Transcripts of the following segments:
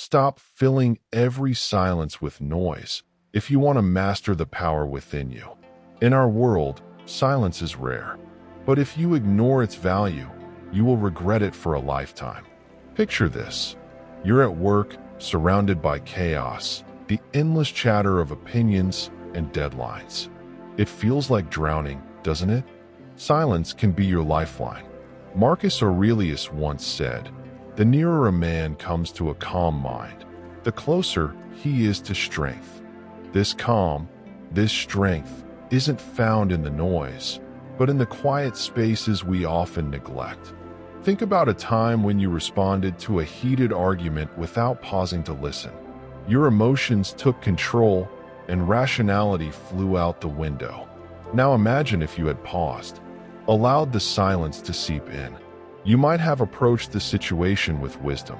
Stop filling every silence with noise if you want to master the power within you. In our world, silence is rare, but if you ignore its value, you will regret it for a lifetime. Picture this. You're at work, surrounded by chaos, the endless chatter of opinions and deadlines. It feels like drowning, doesn't it? Silence can be your lifeline. Marcus Aurelius once said, "The nearer a man comes to a calm mind, the closer he is to strength." This calm, this strength, isn't found in the noise, but in the quiet spaces we often neglect. Think about a time when you responded to a heated argument without pausing to listen. Your emotions took control, and rationality flew out the window. Now imagine if you had paused, allowed the silence to seep in. You might have approached the situation with wisdom.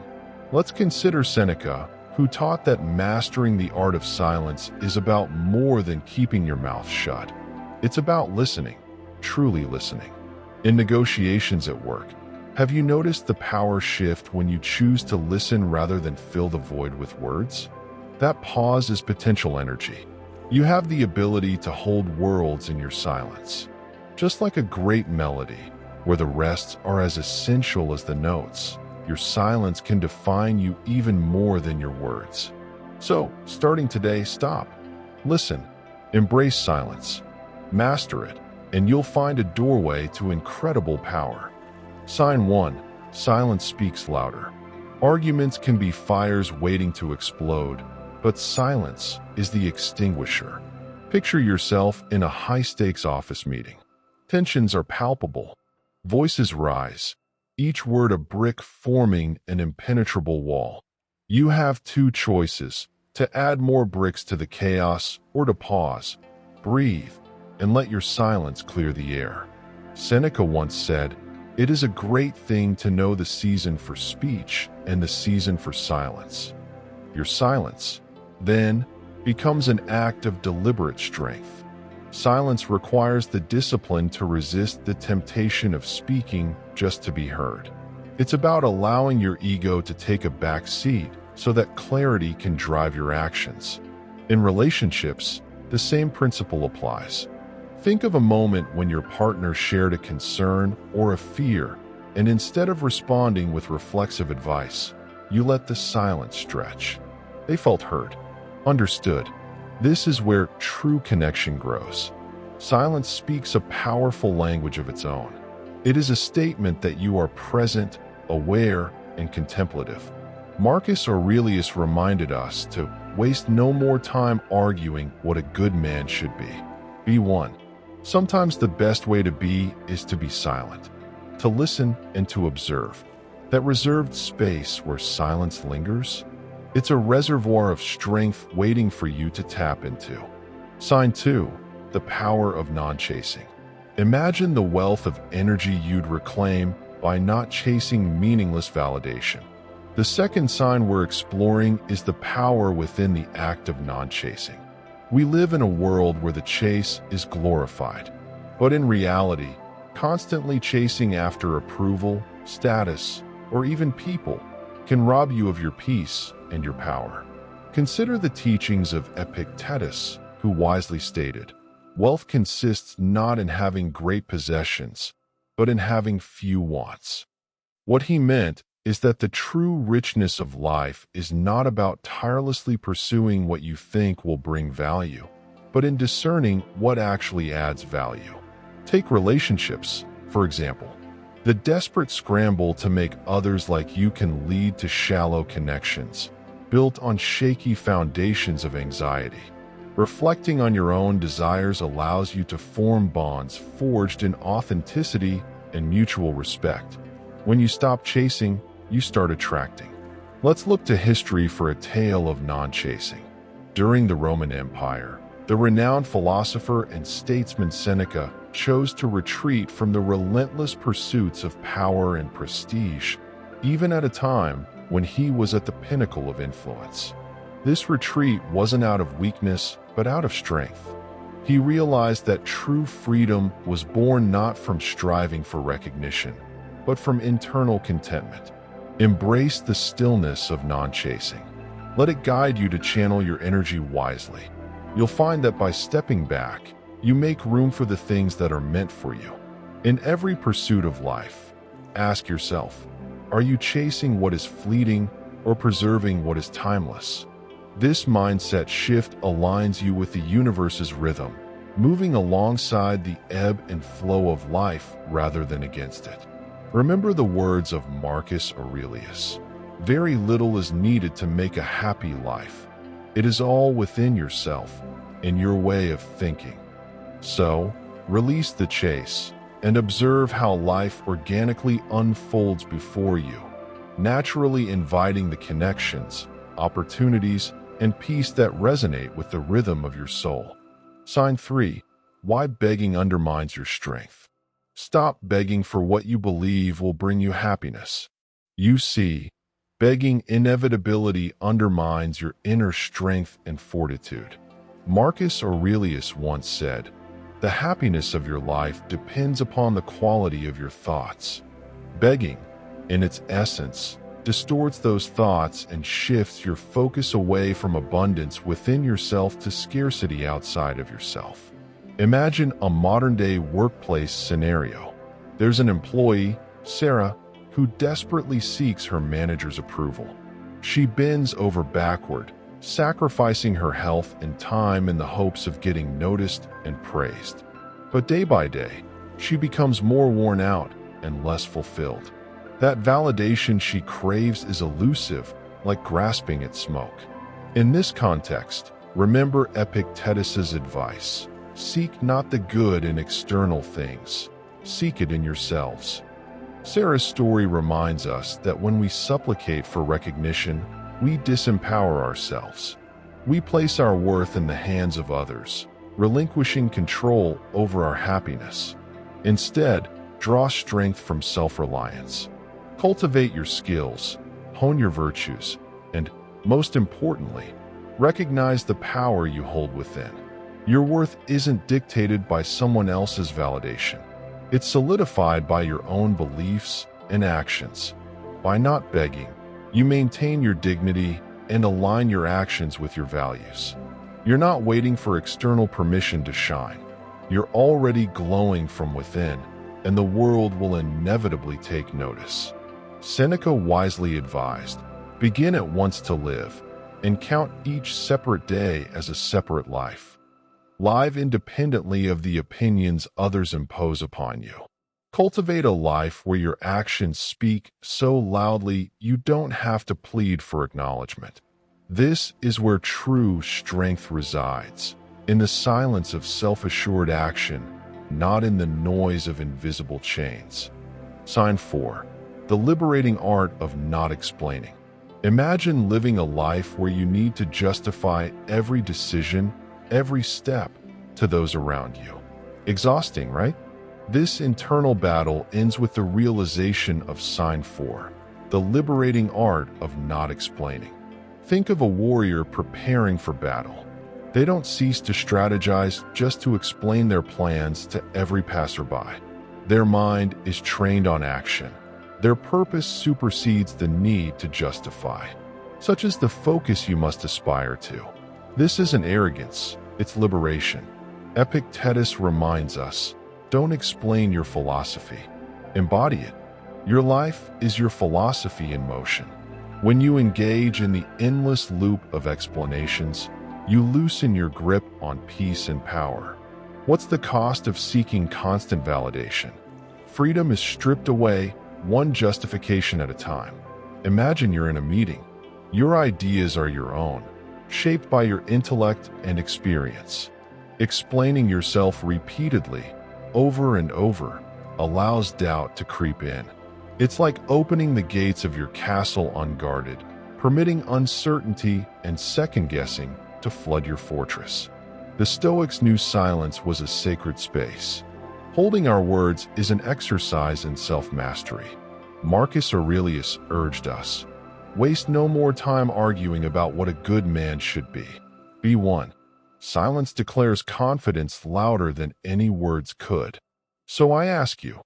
Let's consider Seneca, who taught that mastering the art of silence is about more than keeping your mouth shut. It's about listening, truly listening. In negotiations at work, have you noticed the power shift when you choose to listen rather than fill the void with words? That pause is potential energy. You have the ability to hold worlds in your silence. Just like a great melody, where the rests are as essential as the notes, your silence can define you even more than your words. So, starting today, stop. Listen. Embrace silence. Master it, and you'll find a doorway to incredible power. Sign 1. Silence speaks louder. Arguments can be fires waiting to explode, but silence is the extinguisher. Picture yourself in a high-stakes office meeting. Tensions are palpable. Voices rise, each word a brick forming an impenetrable wall. You have two choices: to add more bricks to the chaos or to pause, breathe, and let your silence clear the air. Seneca once said, "It is a great thing to know the season for speech and the season for silence." Your silence, then, becomes an act of deliberate strength. Silence requires the discipline to resist the temptation of speaking just to be heard. It's about allowing your ego to take a back seat so that clarity can drive your actions. In relationships, the same principle applies. Think of a moment when your partner shared a concern or a fear, and instead of responding with reflexive advice, you let the silence stretch. They felt heard, understood. This is where true connection grows. Silence speaks a powerful language of its own. It is a statement that you are present, aware, and contemplative. Marcus Aurelius reminded us to waste no more time arguing what a good man should be. Be one. Sometimes the best way to be is to be silent, to listen and to observe. That reserved space where silence lingers, it's a reservoir of strength waiting for you to tap into. Sign 2. The power of non-chasing. Imagine the wealth of energy you'd reclaim by not chasing meaningless validation. The second sign we're exploring is the power within the act of non-chasing. We live in a world where the chase is glorified, but in reality, constantly chasing after approval, status, or even people can rob you of your peace and your power. Consider the teachings of Epictetus, who wisely stated, "Wealth consists not in having great possessions, but in having few wants." What he meant is that the true richness of life is not about tirelessly pursuing what you think will bring value, but in discerning what actually adds value. Take relationships, for example. The desperate scramble to make others like you can lead to shallow connections, built on shaky foundations of anxiety. Reflecting on your own desires allows you to form bonds forged in authenticity and mutual respect. When you stop chasing, you start attracting. Let's look to history for a tale of non-chasing. During the Roman Empire, the renowned philosopher and statesman Seneca chose to retreat from the relentless pursuits of power and prestige, even at a time when he was at the pinnacle of influence. This retreat wasn't out of weakness, but out of strength. He realized that true freedom was born not from striving for recognition, but from internal contentment. Embrace the stillness of non-chasing. Let it guide you to channel your energy wisely. You'll find that by stepping back, you make room for the things that are meant for you. In every pursuit of life, ask yourself, are you chasing what is fleeting or preserving what is timeless? This mindset shift aligns you with the universe's rhythm, moving alongside the ebb and flow of life rather than against it. Remember the words of Marcus Aurelius. Very little is needed to make a happy life. It is all within yourself, in your way of thinking. So, release the chase and observe how life organically unfolds before you, naturally inviting the connections, opportunities, and peace that resonate with the rhythm of your soul. Sign 3. Why begging undermines your strength. Stop begging for what you believe will bring you happiness. You see, begging inevitability undermines your inner strength and fortitude. Marcus Aurelius once said, "The happiness of your life depends upon the quality of your thoughts." Begging, in its essence, distorts those thoughts and shifts your focus away from abundance within yourself to scarcity outside of yourself. Imagine a modern-day workplace scenario. There's an employee, Sarah, who desperately seeks her manager's approval. She bends over backward, sacrificing her health and time in the hopes of getting noticed and praised. But day by day, she becomes more worn out and less fulfilled. That validation she craves is elusive, like grasping at smoke. In this context, remember Epictetus's advice: seek not the good in external things, seek it in yourselves. Sarah's story reminds us that when we supplicate for recognition, we disempower ourselves. We place our worth in the hands of others, relinquishing control over our happiness. Instead, draw strength from self-reliance. Cultivate your skills, hone your virtues, and, most importantly, recognize the power you hold within. Your worth isn't dictated by someone else's validation. It's solidified by your own beliefs and actions. By not begging, you maintain your dignity and align your actions with your values. You're not waiting for external permission to shine. You're already glowing from within, and the world will inevitably take notice. Seneca wisely advised, begin at once to live, and count each separate day as a separate life. Live independently of the opinions others impose upon you. Cultivate a life where your actions speak so loudly you don't have to plead for acknowledgement. This is where true strength resides, in the silence of self-assured action, not in the noise of invisible chains. Sign 4. The liberating art of not explaining. Imagine living a life where you need to justify every decision, every step, to those around you. Exhausting, right? This internal battle ends with the realization of Sign 4, the liberating art of not explaining. Think of a warrior preparing for battle. They don't cease to strategize just to explain their plans to every passerby. Their mind is trained on action. Their purpose supersedes the need to justify. Such is the focus you must aspire to. This isn't arrogance, it's liberation. Epictetus reminds us, don't explain your philosophy. Embody it. Your life is your philosophy in motion. When you engage in the endless loop of explanations, you loosen your grip on peace and power. What's the cost of seeking constant validation? Freedom is stripped away, one justification at a time. Imagine you're in a meeting. Your ideas are your own, shaped by your intellect and experience. Explaining yourself repeatedly, over and over, allows doubt to creep in. It's like opening the gates of your castle unguarded, permitting uncertainty and second-guessing to flood your fortress. The Stoics knew silence was a sacred space. Holding our words is an exercise in self-mastery. Marcus Aurelius urged us, waste no more time arguing about what a good man should be. Be one. Silence declares confidence louder than any words could. So I ask you,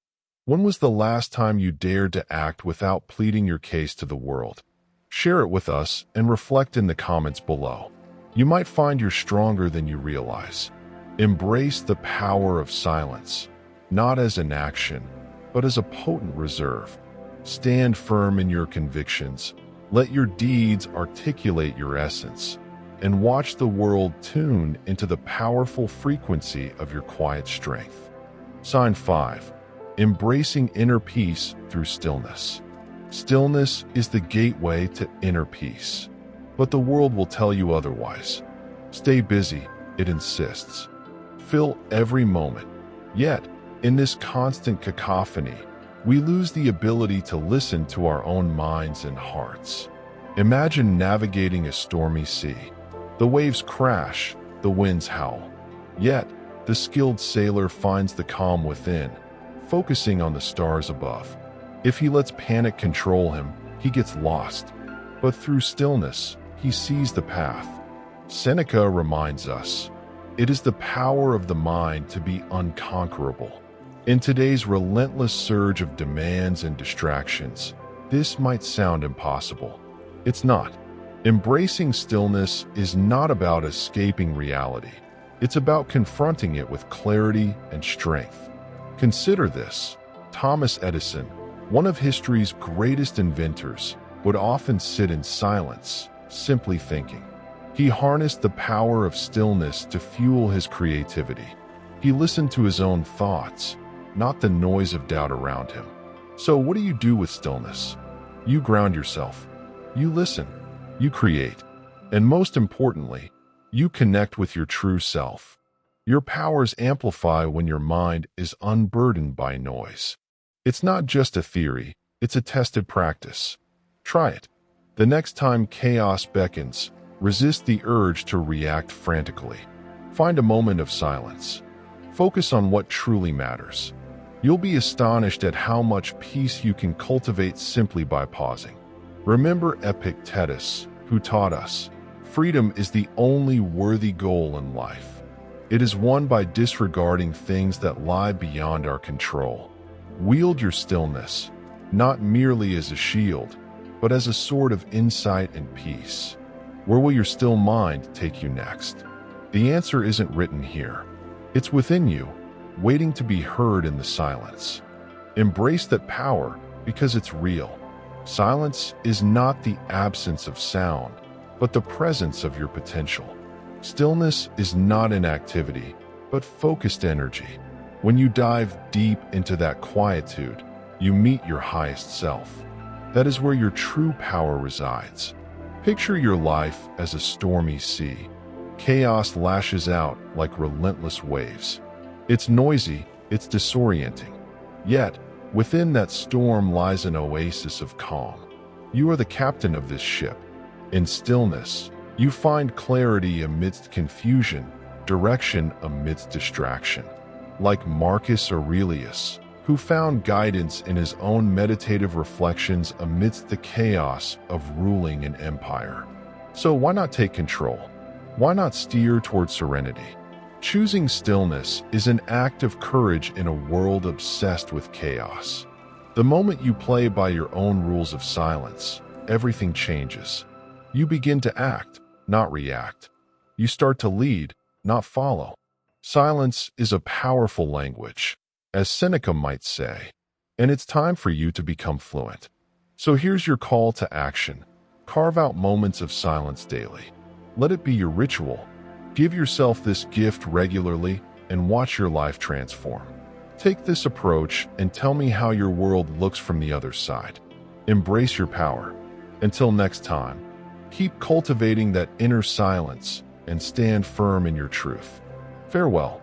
When was the last time you dared to act without pleading your case to the world? Share it with us and reflect in the comments below. You might find you're stronger than you realize. Embrace the power of silence, not as inaction, but as a potent reserve. Stand firm in your convictions. Let your deeds articulate your essence, and watch the world tune into the powerful frequency of your quiet strength. Sign 5. Embracing inner peace through stillness. Stillness is the gateway to inner peace, but the world will tell you otherwise. Stay busy, it insists. Fill every moment. Yet, in this constant cacophony, we lose the ability to listen to our own minds and hearts. Imagine navigating a stormy sea. The waves crash, the winds howl. Yet, the skilled sailor finds the calm within, focusing on the stars above. If he lets panic control him, he gets lost. But through stillness, he sees the path. Seneca reminds us, it is the power of the mind to be unconquerable. In today's relentless surge of demands and distractions, this might sound impossible. It's not. Embracing stillness is not about escaping reality. It's about confronting it with clarity and strength. Consider this. Thomas Edison, one of history's greatest inventors, would often sit in silence, simply thinking. He harnessed the power of stillness to fuel his creativity. He listened to his own thoughts, not the noise of doubt around him. So what do you do with stillness? You ground yourself. You listen. You create. And most importantly, you connect with your true self. Your powers amplify when your mind is unburdened by noise. It's not just a theory, it's a tested practice. Try it. The next time chaos beckons, resist the urge to react frantically. Find a moment of silence. Focus on what truly matters. You'll be astonished at how much peace you can cultivate simply by pausing. Remember Epictetus, who taught us, freedom is the only worthy goal in life. It is won by disregarding things that lie beyond our control. Wield your stillness, not merely as a shield, but as a sword of insight and peace. Where will your still mind take you next? The answer isn't written here. It's within you, waiting to be heard in the silence. Embrace that power because it's real. Silence is not the absence of sound, but the presence of your potential. Stillness is not inactivity, but focused energy. When you dive deep into that quietude, you meet your highest self. That is where your true power resides. Picture your life as a stormy sea. Chaos lashes out like relentless waves. It's noisy, it's disorienting. Yet, within that storm lies an oasis of calm. You are the captain of this ship. In stillness, you find clarity amidst confusion, direction amidst distraction. Like Marcus Aurelius, who found guidance in his own meditative reflections amidst the chaos of ruling an empire. So why not take control? Why not steer toward serenity? Choosing stillness is an act of courage in a world obsessed with chaos. The moment you play by your own rules of silence, everything changes. You begin to act, not react. You start to lead, not follow. Silence is a powerful language, as Seneca might say, and it's time for you to become fluent. So here's your call to action. Carve out moments of silence daily. Let it be your ritual. Give yourself this gift regularly and watch your life transform. Take this approach and tell me how your world looks from the other side. Embrace your power. Until next time, keep cultivating that inner silence and stand firm in your truth. Farewell.